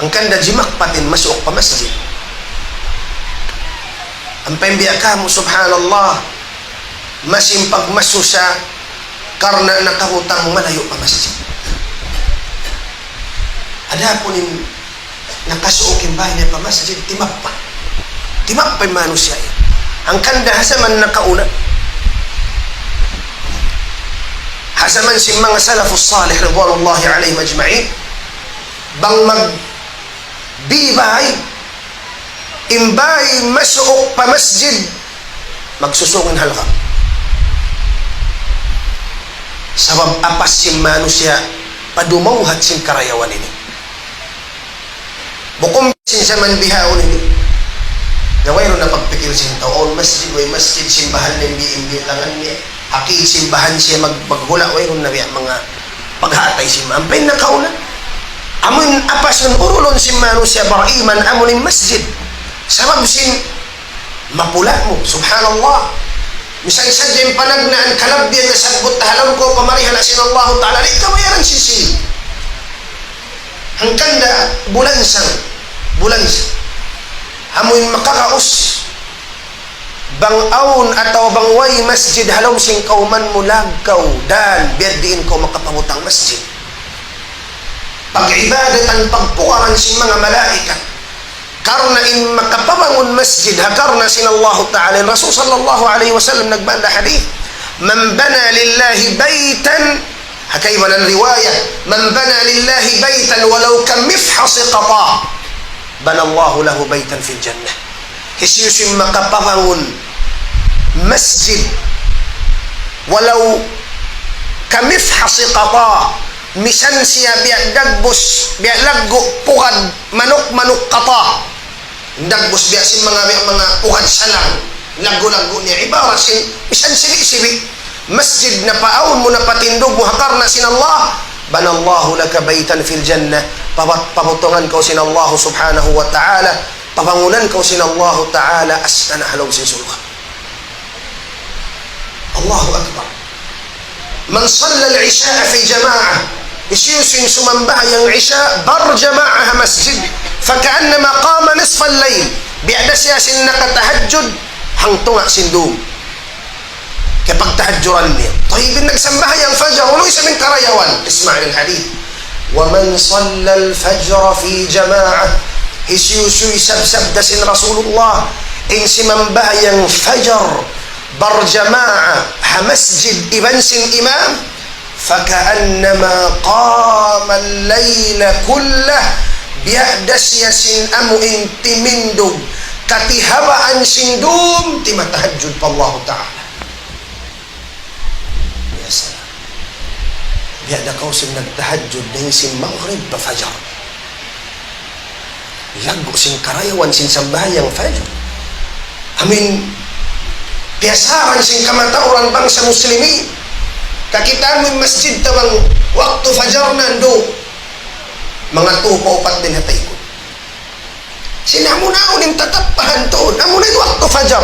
ang kanda jimak patin masuk pa masjid. Ang pembiya ka mo, subhanallah, masimpag masusa karena nakahutang malayo pa masjid. Ada po nin nakasuokin bahay niya pa masjid, timap pa yung manusia yan. Ang kanda hasaman nakauna, hasaman si mga salafus salih ridwanullahi alaihim ajma'in, bang magbibay imbay masuok pa masjid, magsusungin halaka. Sabab apas si manusia padumauhat sin karayawan ini. Bukom sin sa manbihaon ini. Nawayro na pagpikir sin taon masjid way masjid simbahan ng biimbilangan niya. Haki simbahan siya maghula wayro na biya mga paghatay si mampin na kauna. Amun apas ng urulon si manusia bariman amunin masjid. Sabab sin mapula mo, subhanallah. Misal sadyang panagnaan kalabyan na sagbot tahalam ko pamarihan na sinallahu ta'ala rin kamayaran sisi. Hangkanda bulansang amuin makakaus bangaon atau bangway masjid halaw sing kauman mulagkaw dan biar diin ko makapamutang masjid. Pag-ibadatan pagpukaran si mga malaikat karena in makapabangun masjid hakarna sinallahu ta'ala Rasul sallallahu alaihi wasallam nagbanda hadith man bana lillahi baitan hakay walang riwayah man bana lillahi baitan walau kamifhasi qata banallahu lahu baitan fil jannah. Hisiusin makapabangun masjid walau kamifhasi qata misan siya biya dagbos biya laggo pukad manok kata dagbos biya sin mga pukad salang laggo niya ibara sin misan sibi masjid na paawon mo na patindog mo hakar na sin Allah banallahu laka baitan fil jannah pamutungan ko sin Allah subhanahu wa ta'ala pabangunan ko sin Allah ta'ala asana halaw sin sulka. Allahu akbar. Man salla al-isha fi jama'ah isiyusin sumambah yang isya barjama'ah masjid faka'annama qama nisfal layl biada siya sin nakatahajjud hangtunga sindum kapag tahajjuran niya taibin nagsambah yang fajr ulo isa min karayawan isma'il al-hadith wa man salla al-fajr fi jama'ah isiyusu isabsab dasin Rasulullah in simambah yang fajr barjama'ah masjid iban sin imam فكأنما قام الليل كله بيأدس يسين أمو انت مندوم كتهبا سندوم تما تهجد بالله تعالى. يا سلام بيأدا كوسن التهجد نهيسين مغرب بفجر لقو سن كرايوان سن سمبايang فجر amin biasaran sing kamatauran bangsa muslimin kakita mo masjid tabang waktu fajar nando mga tupo upat din hatay ko sinamunaon yung tatapahan to namunay waktu fajar